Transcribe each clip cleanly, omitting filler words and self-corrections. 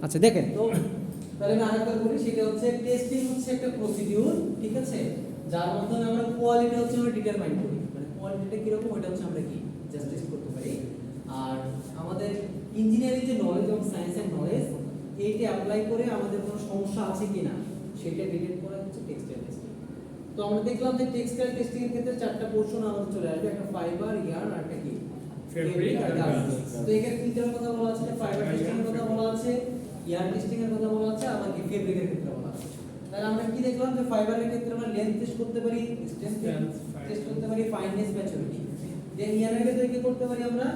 আচ্ছা দেখেন তো, তাহলে আমি আরেকবার বলি, সেটা হচ্ছে টেস্টিং হচ্ছে একটা প্রসিডিউর, ঠিক আছে, যার মাধ্যমে আমরা কোয়ালিটি হচ্ছে আমরা ডিটারমাইন করি, মানে কোয়ালিটিটা কিরকম ওটা হচ্ছে আমরা কি জাস্ট টেস্ট করতে পারি। আর আমাদের ইঞ্জিনিয়ারিং যে নলেজ এবং সায়েন্সের নলেজ এইটা অ্যাপ্লাই করে আমাদের কোনো সমস্যা আছে কিনা সেটা ডিটেক্ট করা হচ্ছে টেক্সটাইল টেস্টিং। তো আমরা দেখলাম যে টেক্সটাইল টেস্টিং এর ক্ষেত্রে চারটা পোরশন আমাদের চলে আসবে, একটা ফাইবার, ইয়ার্ন আর একটা কি ফেব্রিক আর গার্মেন্টস। তো এখানে তিনটার কথা বলা আছে, ফাইবার টেস্টিং এর কথা বলা আছে, ইয়ার্ন টেস্টিং এর কথা বলা আছে, আবার কি ফেব্রিকের ক্ষেত্রে বলা আছে। তাহলে আমরা কি দেখলাম যে ফাইবারের ক্ষেত্রে আমরা লেন্থ টেস্ট করতে পারি, স্ট্রেংথ টেস্ট করতে পারি, ফাইননেস, ম্যাচুরিটি। দেন ইয়ার্নের ক্ষেত্রে কি করতে পারি আমরা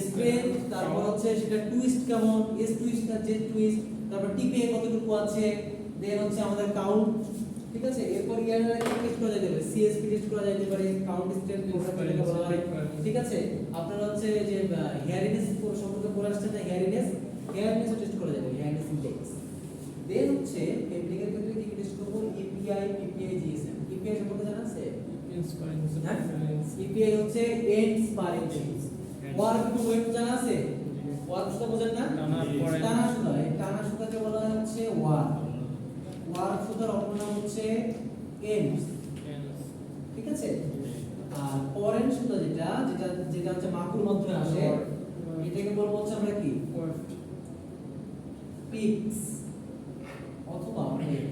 স্ট্রেংথ, তারপর হচ্ছে সেটা টুইস্ট কেমন, এস টুইস্ট না জেড টুইস্ট, তারপর টিপে কতটুকু আছে, দেন হচ্ছে আমাদের কাউন্ট, ঠিক আছে। এরপর ইয়ার্নের কি টেস্ট করা যেতে পারে, সিএসপি টেস্ট করা যেতে পারে, কাউন্ট স্ট্রেংথ যেটাকে বলা হয়, ঠিক আছে। আপনারা হচ্ছে যে হেয়ারিনেস সম্পর্কে পড়ে আসছেন না, হেয়ারিনেস টেস্ট করা যাবে, হেয়ারিনেস ইনডেক্স। দেন হচ্ছে ফেব্রিকের ক্ষেত্রে কি টেস্ট করব, এপিআই, পিপিআই, জিএসএম। এপিআই সম্পর্কে জানা আছে? এপিআই হচ্ছে ends per inch. Work to weight জানা আছে? ওয়ার্ক সুতা বোঝেন না? টানা সুতা, এই টানা সুতাকে বলা হয় হচ্ছে ওয়ার্ক। ওয়ার্ক সুতার অপর নাম হচ্ছে এন্ডস, ঠিক আছে। আর পরেন সুতা যেটা যেটা যেটা হচ্ছে মাকুর মাধ্যমে আসে, এটাকে বলবো হচ্ছে আমরা কি পিক্স অথবা ওয়েট।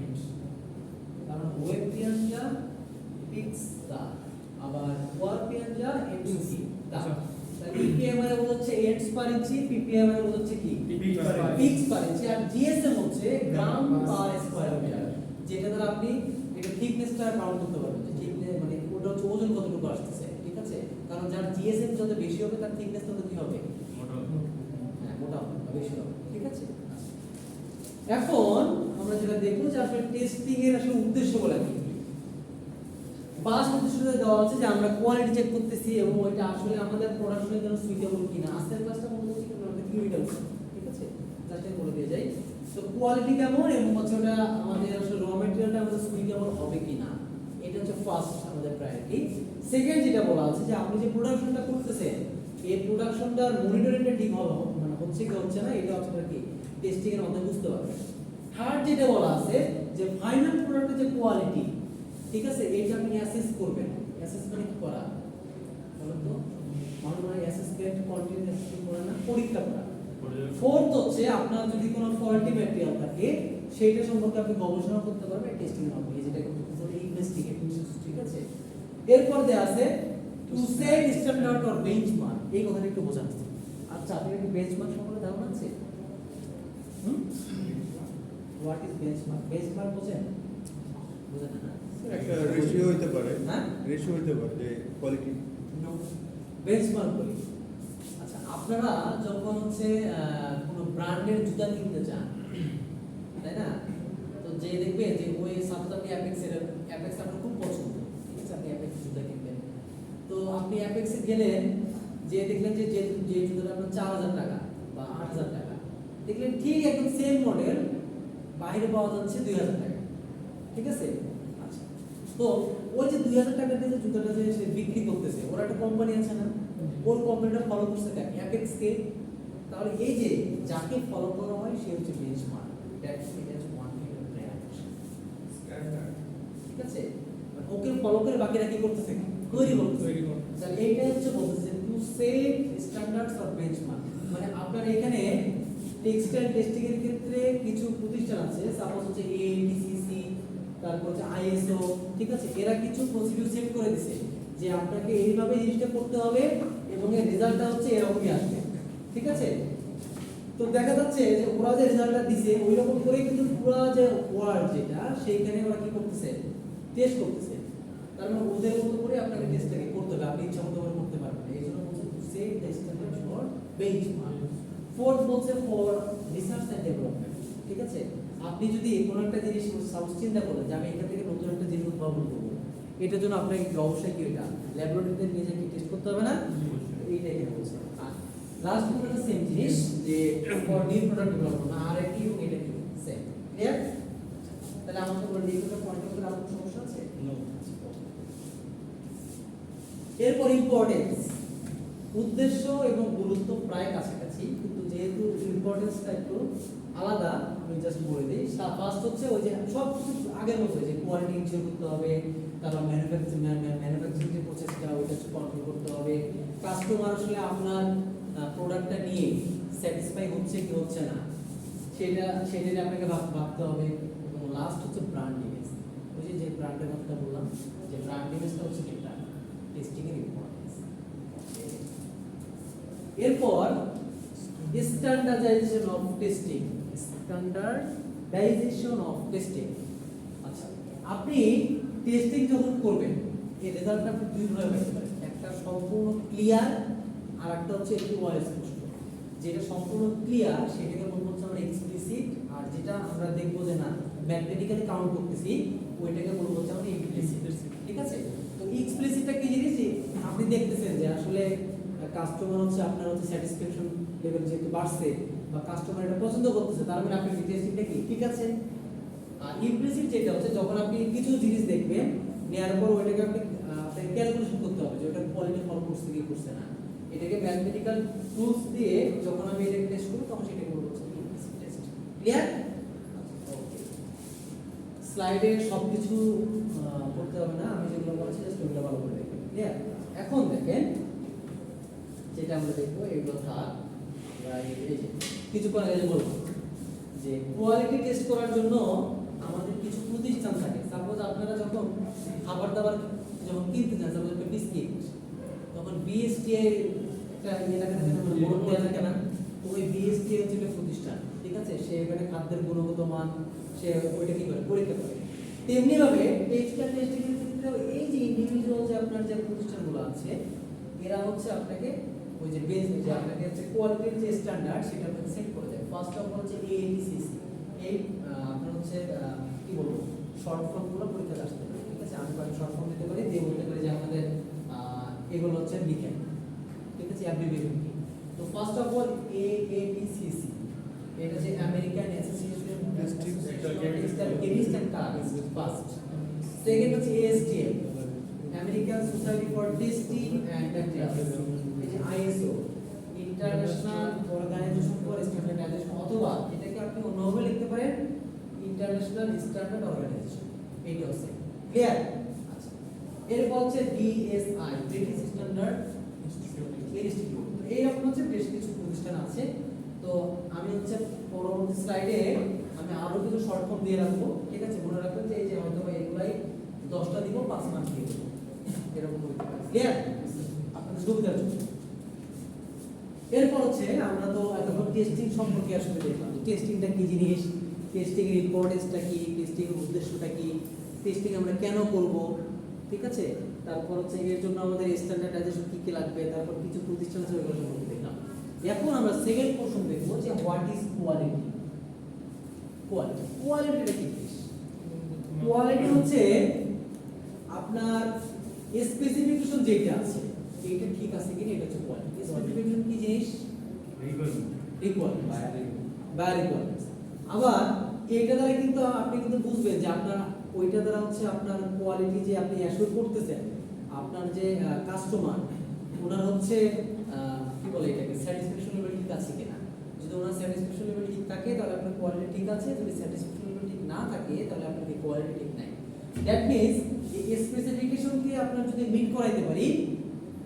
কারণ ওয়েট পিয়াঞ্জা পিক্স দা, আবার ওয়ার পিয়াঞ্জা এমসি দা। তাহলে ইপিআই মানে হচ্ছে এন্ডস পার ইঞ্চি, পিপিআই মানে হচ্ছে কি পিক্স পার ইঞ্চি, আর জিএসএম হচ্ছে গ্রাম পার স্কয়ার মিটার, যেটা দ্বারা আপনি এটা থিকনেসটা কাউন্ট করতে পারবেন, যে থিকনেস মানে ওটা হচ্ছে ওজন কতটুকু আসছে, ঠিক আছে। কারণ যার জিএসএম যত বেশি হবে তার থিকনেস তত কি হবে, হ্যাঁ মোটা হবে, বেশি হবে, ঠিক আছে। এখন আমরা যেটা দেখব যে আসলে টেস্টিং এর আসলে উদ্দেশ্য বলা কি। ফার্স্ট উদ্দেশ্যটা দেওয়া আছে যে আমরা কোয়ালিটি চেক করতেছি এবং ওইটা আসলে আমাদের প্রোডাকশনের জন্য সুইটেবল কিনা। আজকের ক্লাসটা মূলত হচ্ছে আমরা থিওরিক্যাল, ঠিক আছে, জাস্ট বলে দিয়ে যাই। তো কোয়ালিটি কেমন এবং হচ্ছে ওটা আমাদের আসলে র ম্যাটেরিয়ালটা আমাদের সুইটেবল হবে কিনা, এটা হচ্ছে ফার্স্ট আমাদের প্রায়োরিটি। সেকেন্ড যেটা বলা আছে যে আপনি যে প্রোডাকশনটা করতেছেন এই প্রোডাকশনটার মনিটরিংটা ঠিক হবে মানে হচ্ছে কি হচ্ছে না, এটা হচ্ছে কি টেস্টিং এর মাধ্যমে বুঝতে পারবেন। থার্ড যেটা বলা আছে যে ফাইনাল প্রোডাক্টের যে কোয়ালিটি, ঠিক আছে, এইটা আপনি অ্যাসেস করবেন। অ্যাসেস মানে কি করা বলুন তো, মানে অ্যাসেসমেন্ট কন্টিনিউয়াস করা না, পরীক্ষা করা। ফোর্থ হচ্ছে আপনার যদি কোনো ফল্টি ম্যাটেরিয়াল থাকে সেইটা সম্পর্কে আপনি গবেষণা করতে পারবেন টেস্টিং এর মাধ্যমে, যেটাকে বলে ইনভেস্টিগেট, ঠিক আছে। এরপর দেয়া আছে to set standard or benchmark, এই কথাটা একটু বোঝান। আচ্ছা আপনাদের কি বেঞ্চমার্ক সম্পর্কে ধারণা আছে? What is benchmark? বেঞ্চমার্ক বোঝেন? বোঝেন না? একটা রেশিও হইতে পারে, হ্যাঁ রেশিও হইতে পারে যে কোয়ালিটি বেঞ্চমার্ক বলি। আচ্ছা আপনারা যখন হচ্ছে কোনো ব্র্যান্ডের জুতা কিনতে চান, তাই না, তো যে দেখবে যে ওই সাপোজ আপনি অ্যাপেক্স আপনার খুব পছন্দ, ঠিক আছে, আপনি অ্যাপেক্স জুতা কিনবেন। তো আপনি অ্যাপেক্সে গেলেন, যে দেখলেন যে যে জুতাটা আপনার 4000 টাকা বা 8000 টাকা, দেখলেন ঠিক একদম সেম মডেল বাইরে পাওয়া যাচ্ছে 2000 টাকা, ঠিক আছে। আচ্ছা তো ওই যে 2000 টাকা দিয়ে যে জুতাটা যে সে বিক্রি করতেছে, ওর একটা কোম্পানি আছে না, ওর কোম্পানিটা ফলো করছে কাকে, অ্যাপেক্সকে। তাহলে এই যে যাকে ফলো করা হয় সে হচ্ছে benchmark, that's it is one figure brand standard, ঠিক আছে। ওকে ফলো করে বাকিরা কি করতেছে, তৈরি করতেছে। তাহলে এইটাই হচ্ছে বলতেছে to set standards or benchmark. মানে আপনার এখানে টেক্সটাইল টেস্টিং এর ক্ষেত্রে কিছু প্রতিষ্ঠান আছে, সাপোজ হচ্ছে এআইটিসিসি, তারপর হচ্ছে আইএসও, ঠিক আছে, এরা কিছু প্রসিডিউর সেট করে দিছে যে আপনাকে এইভাবে জিনিসটা করতে হবে এবং এর রেজাল্টটা হচ্ছে এরকমই আসবে, ঠিক আছে। তো দেখা যাচ্ছে যে ওরা যে রেজাল্টটা দিছে ওই রকম করে কিন্তু পুরো যে ওয়ার্ড যেটা সেইখানে ওরা কি করতেছে, টেস্ট করতেছে। তার মানে ওদের মতো করে আপনাকে টেস্টটাকে করতে হবে, আপনি ইচ্ছা মতো করে করতে পারবেন। এই জন্য বলছে to set the standard for benchmark. Fourth বলছে ফর রিসার্চ এন্ড ডেভেলপমেন্ট, ঠিক আছে। আপনি যদি কোনো একটা জিনিস সাপোজ চিন্তা করেন যে আমি এখান থেকে নতুন একটা জিনিস উদ্ভাবন করবো, এটার জন্য আপনাকে অবশ্যই কি এটা ল্যাবরেটরিতে নিয়ে যেয়ে কি টেস্ট করতে হবে না, এইটাই এখানে বলছে। আর লাস্ট একটা সেম জিনিস যে ফর নিউ প্রোডাক্ট ডেভেলপমেন্ট, আর একই এবং এটা কি সেম, ক্লিয়ার। তাহলে আমাকে বলে এই দুটো পয়েন্ট করে আপনার সমস্যা আছে? এরপর ইম্পর্টেন্স, উদ্দেশ্য এবং গুরুত্ব প্রায় কাছাকাছি, কিন্তু যে যেহেতু ইম্পর্টেন্সটা একটু আলাদা, আমি জাস্ট বলে দিই। ফার্স্ট হচ্ছে ওই যে সব কিছু আগের মতো, যে কোয়ালিটি ইনশিওর করতে হবে, তারপর ম্যানুফ্যাকচারিং যে প্রসেসটা ওইটা কন্ট্রোল করতে হবে, কাস্টমার আসলে আপনার প্রোডাক্টটা নিয়ে স্যাটিসফাই হচ্ছে কি হচ্ছে না সেটা নিয়ে আপনাকে ভাবতে হবে। এবং লাস্ট হচ্ছে ব্র্যান্ড ইমেজ। ওই যে ব্র্যান্ডের কথাটা বললাম, যে ব্র্যান্ড ইমেজটা হচ্ছে কিটা টেস্টিং এর ইম্পর্টেন্স। এরপর standardisation of testing. Standardisation of testing. আচ্ছা, আপনি টেস্টিং যখন করবেন এই রেজাল্টটা আপনি দুই ভাবে পেতে পারেন। একটা সম্পূর্ণ ক্লিয়ার, আর একটা হচ্ছে একটু অস্পষ্ট। যেটা সম্পূর্ণ ক্লিয়ার সেটাকে বলবো হচ্ছে আমরা এক্সপ্লিসিট, আর যেটা আমরা দেখবো যে না ম্যাথমেটিক্যালি কাউন্ট করতেছি ওইটাকে বলবো হচ্ছে আমরা ইমপ্লিসিট। ঠিক আছে? তো এক্সপ্লিসিটটা কি জিনিস? যে আপনি দেখতেছেন যে আসলে কাস্টমার হচ্ছে আপনার হচ্ছে স্যাটিসফ্যাকশন লেভেল যেহেতু বাড়ছে বা কাস্টমার এটা পছন্দ করতেছে, তার মানে আপনার টেস্টিংটা কি ঠিক আছে। আর ইমপ্লিসিট যেটা হচ্ছে যখন আপনি কিছু জিনিস দেখবেন, নেওয়ার পর ওইটাকে আপনি ক্যালকুলেশন করতে হবে যে ওটার কোয়ালিটি ফলো করছে কি করছে না। এটাকে ম্যাথমেটিক্যাল টুলস দিয়ে যখন আমি এটাকে টেস্ট করব তখন সেটাকে বলবো হচ্ছে ইমপ্লিসিট টেস্ট। ক্লিয়ার? ওকে, স্লাইডে সবকিছু করতে হবে না, আমি যেগুলো বলছি জাস্ট ওগুলো ভালো করে দেখবেন। ক্লিয়ার? এখন দেখেন যেটা আমরা দেখবো এগুলো থাক, আমরা এই যে কিছুক্ষণ আগে যে বলবো যে কোয়ালিটি টেস্ট করার জন্য আমাদের কিছু প্রতিষ্ঠান থাকে। সাপোজ আপনারা যখন খাবার দাবার যখন কিনতে যান, সাপোজ একটা বিস্কিট, তখন বিএসটিআই একটা ইয়ে লাগে না, বোর্ড দেওয়া থাকে না, তো ওই বিএসটিআই হচ্ছে একটা প্রতিষ্ঠান। ঠিক আছে? সে এখানে খাদ্যের গুণগত মান সে ওইটা কি করে পরীক্ষা করে। তেমনি ভাবে টেক্সটাইল টেস্টিং এর ক্ষেত্রে এই যে ইন্ডিভিজুয়াল যে আপনার যে প্রতিষ্ঠানগুলো আছে এরা হচ্ছে আপনাকে ওই যে বেস যে আপনাকে হচ্ছে কোয়ালিটির যে স্ট্যান্ডার্ড সেটা আপনাকে সেট করে দেয়। ফার্স্ট অফ অল হচ্ছে এএটিসিসি, এই আপনার হচ্ছে কি বলবো শর্ট ফর্মগুলো পরীক্ষাতে আসতে পারে। ঠিক আছে? আমি কয়েক শর্ট ফর্ম দিতে পারি, দিয়ে বলতে পারি যে আমাদের এগুলো হচ্ছে লিখেন। ঠিক আছে? অ্যাব্রিভিয়েশন কি? তো ফার্স্ট অফ অল এএটিসিসি, এটা হচ্ছে American Association textile chemist and colourist. First. Second হচ্ছে ASTM, American Society for testing and materials. এই যে ISO, International Organization for standardization, অথবা এটাকে আপনি অন্যভাবে লিখতে পারেন ইন্টারন্যাশনাল স্ট্যান্ডার্ড অর্গানাইজেশন। এইটা হচ্ছে ক্লিয়ার। আচ্ছা, এরপর হচ্ছে বিএসআই, ব্রিটিশ স্ট্যান্ডার্ড ইনস্টিটিউট। এইরকম হচ্ছে বেশ কিছু প্রতিষ্ঠান আছে। তো আমি হচ্ছে পরবর্তী স্লাইডে আমি আরো কিছু শর্ট ফর্ম দিয়ে রাখবো। ঠিক আছে? মনে রাখবেন যে এই যে হয়তো এগুলাই 10টা দিব, 5 মার্ক দিয়ে দেবো, এরকম হতে পারে। ক্লিয়ার? আপনাদের সুবিধার জন্য। এরপর হচ্ছে আমরা তো এতক্ষণ টেস্টিং সম্পর্কে আসলে দেখলাম যে টেস্টিংটা কি জিনিস, টেস্টিং এর ইম্পর্টেন্সটা কি, টেস্টিং এর উদ্দেশ্যটা কি, টেস্টিং আমরা কেন করব। ঠিক আছে? তারপর হচ্ছে এর জন্য আমাদের স্ট্যান্ডার্ডাইজেশন কি কি লাগবে, তারপর কিছু প্রতিষ্ঠান আছে ওইগুলো সম্পর্কে দেখলাম। এখন আমরা সেকেন্ড পোরশন দেখব যে হোয়াট ইজ কোয়ালিটি। কোয়ালিটিটা কি জিনিস? কোয়ালিটি হচ্ছে আপনার স্পেসিফিকেশন যেটা আছে এটা ঠিক আছে কিনা, এটা হচ্ছে কোয়ালিটি। স্পেসিফিকেশন কি জিনিস? Requirements, by requirements. আবার এইটা দ্বারা কিন্তু আপনি কিন্তু বুঝবেন যে আপনার ওইটা দ্বারা হচ্ছে আপনার কোয়ালিটি যে আপনি অ্যাসিওর করতেছেন, আপনার যে কাস্টমার ওনার হচ্ছে কি বলে এটাকে স্যাটিসফ্যাকশন লেভেল ঠিক আছে কিনা। যদি ওনার স্যাটিসফ্যাকশন লেভেল ঠিক থাকে তাহলে আপনার কোয়ালিটি ঠিক আছে, যদি স্যাটিসফ্যাকশন লেভেল ঠিক না থাকে তাহলে আপনার কোয়ালিটি ঠিক নাই। দ্যাট মিন্স এই স্পেসিফিকেশনকে আপনার যদি মিট করাইতে পারি,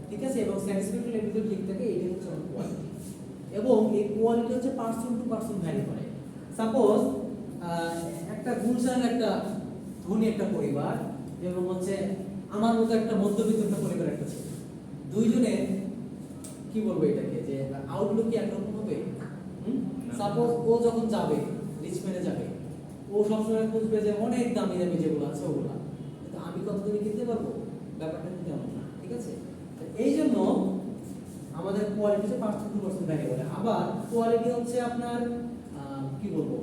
ঠিক আছে, এবং স্যাটিসফ্যাকশন লেভেল ঠিক থাকে, এটা হচ্ছে আমার কোয়ালিটি। এবং এই কোয়ালিটি হচ্ছে পারসন টু পারসন ভ্যারি করে। সাপোজ একটা গুলশানের একটা ধনী একটা পরিবার এবং হচ্ছে আমার মতো একটা মধ্যবিত্ত একটা পরিবার একটা ছিল, দুইজনে কি বলবো এটাকে যে আউটলুক কি একরকম হবে? সাপোজ ও যখন যাবে রিচম্যানে যাবে, ও সবসময় খুঁজবে যে অনেক দামি দামি যেগুলো আছে ওগুলা, কিন্তু আমি কত দামে কিনতে পারবো, ব্যাপারটা কিন্তু এমন না। ঠিক আছে? এই জন্য আমাদের কোয়ালিটি হচ্ছে পারসন টু পারসন ভ্যারি করে। আবার কোয়ালিটি হচ্ছে আপনার কি বলবো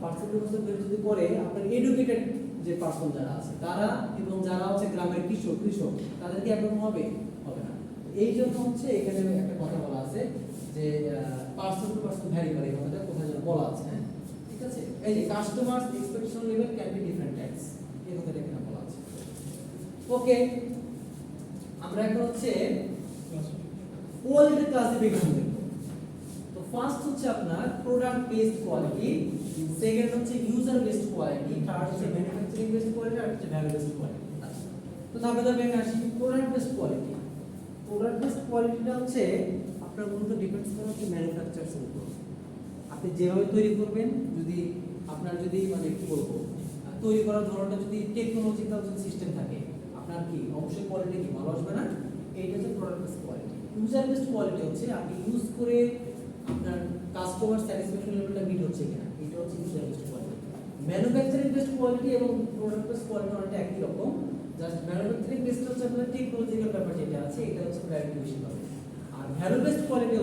পারসন টু পারসন যদি করে আপনার এডুকেটেড যে পারসন যারা আছে তারা এবং যারা হচ্ছে গ্রামের কৃষক তাদেরকে একরকম হবে না। এই জন্য হচ্ছে এখানে একটা কথা বলা আছে যে পারসন টু পারসন ভ্যারি করে, এই কথাটা কোথায় যেন বলা আছে। হ্যাঁ, ঠিক আছে? এই যে কাস্টমারস expectation level can be different types, এই কথাটা এখানে বলা আছে। ওকে, আমরা এখন হচ্ছে কোয়ালিটি ক্লাসিফিকেশন দেখব। তো ফার্স্ট হচ্ছে আপনার প্রোডাক্ট বেসড কোয়ালিটি, সেকেন্ড হচ্ছে ইউজার বেসড কোয়ালিটি, থার্ড হচ্ছে ম্যানুফ্যাকচারিং বেসড কোয়ালিটি, আর হচ্ছে ভ্যালু বেসড কোয়ালিটি। তো ধাপে ধাপে আমি আসি product based quality. Product based কোয়ালিটিটা হচ্ছে আপনার মূলত ডিপেন্ডস করে হচ্ছে ম্যানুফ্যাকচারার্সের উপর। আপনি যেভাবে তৈরি করবেন, যদি আপনার যদি মানে কি বলবো তৈরি করার ধরনটা যদি টেকনোলজিক্যাল যদি সিস্টেম থাকে, আপনার কি অবশ্যই কোয়ালিটি কি ভালো আসবে না। এইটা হচ্ছে product based quality. User based quality হচ্ছে আপনি ইউজ করে আপনার কাস্টমার স্যাটিসফ্যাকশন লেভেলটা মিট হচ্ছে কিনা, এটা হচ্ছে user based quality. Manufacturing based quality এবং প্রোডাক্ট বেসড কোয়ালিটি অনেকটা একই রকম, জাস্ট ম্যানুফ্যাকচারিং বেসড হচ্ছে আপনার টেকনোলজিক্যাল ব্যাপার যেটা আছে এটা হচ্ছে প্রায়োরিটি বেশি পাবে। আর ভ্যালু বেসড কোয়ালিটি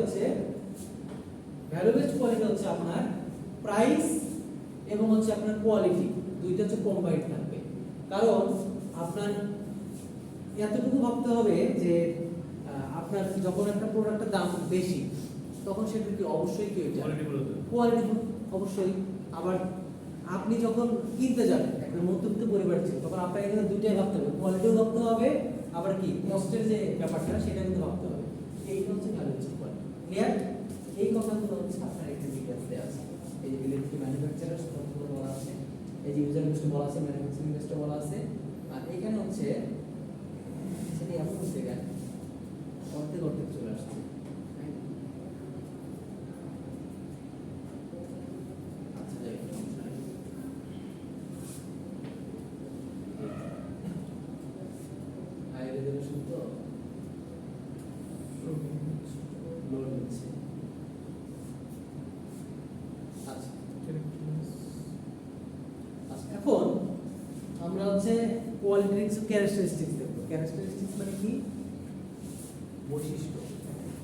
হচ্ছে আপনার প্রাইস এবং হচ্ছে আপনার কোয়ালিটি দুইটা হচ্ছে কম্বাইন্ড থাকবে। কারণ আপনার এতটুকু ভাবতে হবে যে আপনার যখন একটা প্রোডাক্টের দাম বেশি তখন সেটা কি অবশ্যই কি ওইটা কোয়ালিটি অবশ্যই। আবার আপনি যখন কিনতে যাবেন একটা মধ্যবিত্ত পরিবার থেকে, তখন আপনাকে কিন্তু দুইটাই ভাবতে হবে, কোয়ালিটিও ভাবতে হবে, আবার কি কস্টের যে ব্যাপারটা সেটা কিন্তু ভাবতে হবে। এইটা হচ্ছে ভ্যালু বেসড কোয়ালিটি। ক্লিয়ার? এই কথাগুলো হচ্ছে আপনার এখানে ডিটেইলস দেওয়া আছে। এই যে বিলেট কি ম্যানুফ্যাকচারার্স কতগুলো বলা আছে, এই যে ইউজার বেসড বলা আছে, ম্যানুফ্যাকচারিং বেসড বলা আছে, আর এখানে হচ্ছে সেটা এমন হচ্ছে এখানে অর্ধেক চলে আসছে। আচ্ছা যাই হোক, সমস্যা নেই। হাই রেজোলিউশন তো লোড নিচ্ছে। আচ্ছা আচ্ছা, এখন আমরা হচ্ছে কোয়ালিটির কিছু ক্যারেক্টারিস্টিক্স দেখব। ক্যারেক্টারিস্টিক্স মানে কি? বৈশিষ্ট্য।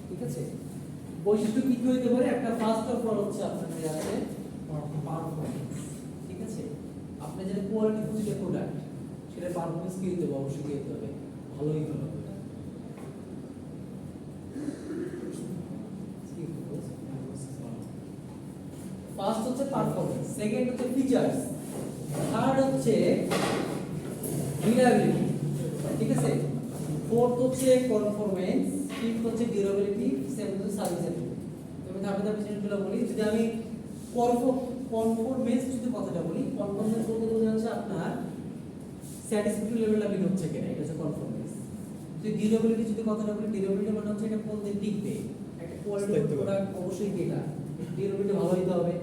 ঠিক আছে, বৈশিষ্ট্য কি কি হইতে পারে? একটা ফার্স্ট অফ অল হচ্ছে আপনাদের আছে পারফরম্যান্স। ঠিক আছে, আপনি যেটা কোয়ালিটি ফুল প্রোডাক্ট সেটা পারফরম্যান্স কি হইতে হবে? অবশ্যই কি হইতে হবে? ভালো হইতে হবে। ফার্স্ট হচ্ছে পারফরম্যান্স, সেকেন্ড হচ্ছে ফিচার্স, থার্ড হচ্ছে রিলায়েবিলিটি। ঠিক আছে, ফোর্থ হচ্ছে কনফরমেন্স, ফিফথ হচ্ছে ডিউরেবিলিটি, সেভেন্থ হচ্ছে সার্ভিসিবিলিটি। আমি ধাপে ধাপে জিনিসগুলো বলি। যদি আমি কনফরমেন্স যদি কথাটা বলি, কনফরমেন্স বলতে বোঝা যাচ্ছে আপনার স্যাটিসফ্যাকশন লেভেলটা মিট হচ্ছে কিনা, এটা হচ্ছে কনফরমেন্স। যদি ডিউরেবিলিটি যদি কথাটা বলি, ডিউরেবিলিটি মানে হচ্ছে এটা কোন দিন টিকবে, একটা কোয়ালিটি প্রোডাক্ট অবশ্যই কি এটা ডিউরেবিলিটি ভালো হইতে হবে।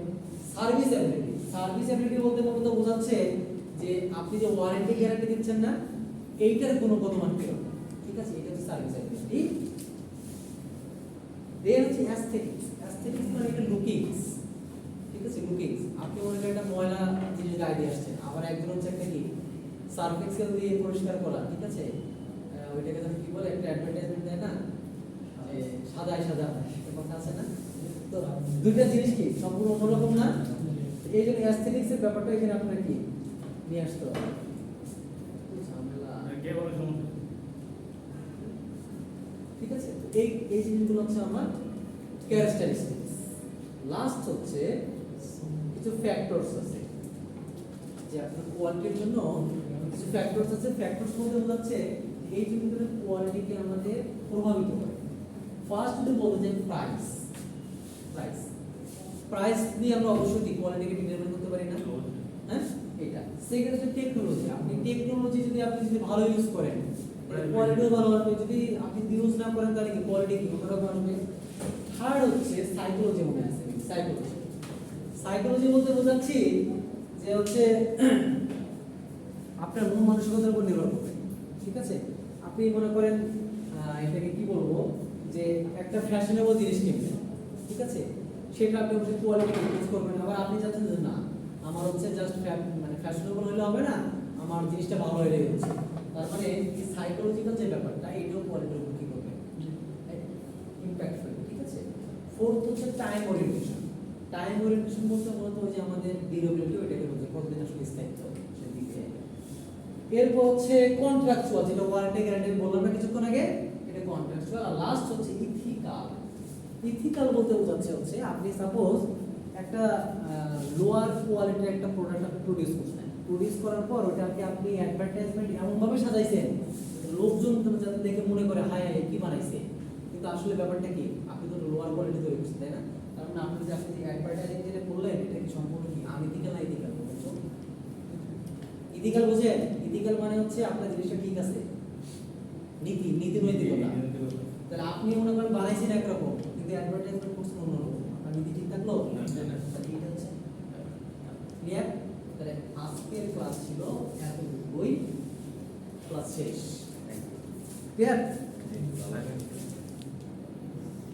সার্ভিসিবিলিটি বলতে মূলত বোঝাচ্ছে যে আপনি যে ওয়ারেন্টি গ্যারান্টি দিচ্ছেন না, এইটার গুণগত মান কিরকম। ঠিক আছে, এটা হচ্ছে সার্ভিসিবিলিটি। দেন হচ্ছে অ্যাস্থেটিক্স। অ্যাস্থেটিক্স মানে এটা লুকিংস। ঠিক আছে, লুকিংস। আপনি মনে করেন একটা ময়লা জিনিস গায়ে দিয়ে আসছেন, আবার একজন হচ্ছে একটা কি সার্ফ এক্সেল দিয়ে পরিষ্কার করা। ঠিক আছে, ওইটাকে যেন কি বলে, একটা অ্যাডভার্টাইজমেন্ট দেয় না, যে সাদায় সাদা একটা কথা আছে না। তো দুইটা জিনিস কি সম্পূর্ণ অন্যরকম না। এই জন্য অ্যাস্থেটিক্স এর ব্যাপারটা এখানে আপনার কি নিয়ে আসতে হবে। ঠিক আছে, এই এই জিনিসগুলো হচ্ছে আমার ক্যারেক্টারিস্টিক্স। লাস্ট হচ্ছে কিছু ফ্যাক্টরস আছে, যে আপনার কোয়ালিটির জন্য কিছু ফ্যাক্টরস আছে। ফ্যাক্টরস বলতে বোঝাচ্ছে এই জিনিসগুলোর কোয়ালিটিকে আমাদের প্রভাবিত করে। ফার্স্ট যদি বলতে চাই প্রাইস। প্রাইস দিয়ে আমরা অবশ্যই কোয়ালিটিকে ডিটারমাইন করতে পারি না, হ্যাঁ এটা। সেকেন্ড হচ্ছে টেকনোলজি। আপনি টেকনোলজি যদি ভালো ইউজ করেন, কোয়ালিটিও ভালো আসবে। যদি আপনি ইউজ না করেন তাহলে কি কোয়ালিটি কি অন্যরকম আসবে। থার্ড হচ্ছে সাইকোলজি। মনে আছে সাইকোলজি বলতে বোঝাচ্ছি যে হচ্ছে আপনার মন মানসিকতার উপর নির্ভর করবে। ঠিক আছে, আপনি মনে করেন এটাকে কি বলবো, যে একটা ফ্যাশনেবল জিনিস কিনবেন। ঠিক আছে, সেটা আপনি অবশ্যই কোয়ালিটি ইউজ করবেন। আবার আপনি চাচ্ছেন যে না, আমার হচ্ছে জাস্ট মানে ফ্যাশনেবল হলে হবে না, আমার জিনিসটা ভালো হয়ে গেছে। তার মানে এই সাইকোলজিক্যাল যে ব্যাপারটা, এটাও কোয়ালিটির উপর কি করবে, ইমপ্যাক্ট ফেলবে। ঠিক আছে, ফোর্থ হচ্ছে টাইম ওরিয়েন্টেশন। টাইম ওরিয়েন্টেশন বলতে মূলত যে আমাদের ডিউরেবিলিটি, ওইটাকে বলছে কতদিন আসলে স্থায়িত্ব সেদিকে। এরপর হচ্ছে কন্ট্রাকচুয়াল, যেটা ওয়ারেন্টি গ্যারান্টি বললাম না কিছুক্ষণ আগে, এটা কন্ট্রাকচুয়াল। আর লাস্ট হচ্ছে ইথিক্যাল। ইথিক্যাল বলতে বোঝাচ্ছে হচ্ছে আপনি সাপোজ একটা লোয়ার কোয়ালিটির একটা প্রোডাক্ট আপনি প্রডিউস করছেন, প্রডিউস করার পর ওটাকে আপনি অ্যাডভার্টাইজমেন্ট এমনভাবে সাজাইছেন লোকজন যাতে দেখে মনে করে হায় হায় কি বানাইছে, কিন্তু আসলে ব্যাপারটা কি, আপনি তো লোয়ার কোয়ালিটি তৈরি করছেন, তাই না? কারণ আপনি যে অ্যাডভার্টাইজিং যেটা করলেন এটা কি সম্পূর্ণ কি আনইথিক্যাল না ইথিক্যাল ইথিক্যাল বুঝেন ইথিক্যাল মানে হচ্ছে আপনার জিনিসটা ঠিক আছে নীতি নৈতিকতা তাহলে আপনি মনে করেন বানাইছেন একরকম কিন্তু অ্যাডভার্টাইজমেন্ট করছেন অন্যরকম আপনার নীতি ঠিক থাকলো তাহলে এটা হচ্ছে ক্লিয়ার তাহলে আজকের ক্লাস ছিল এতটুকুই ক্লাস শেষ ক্লিয়ার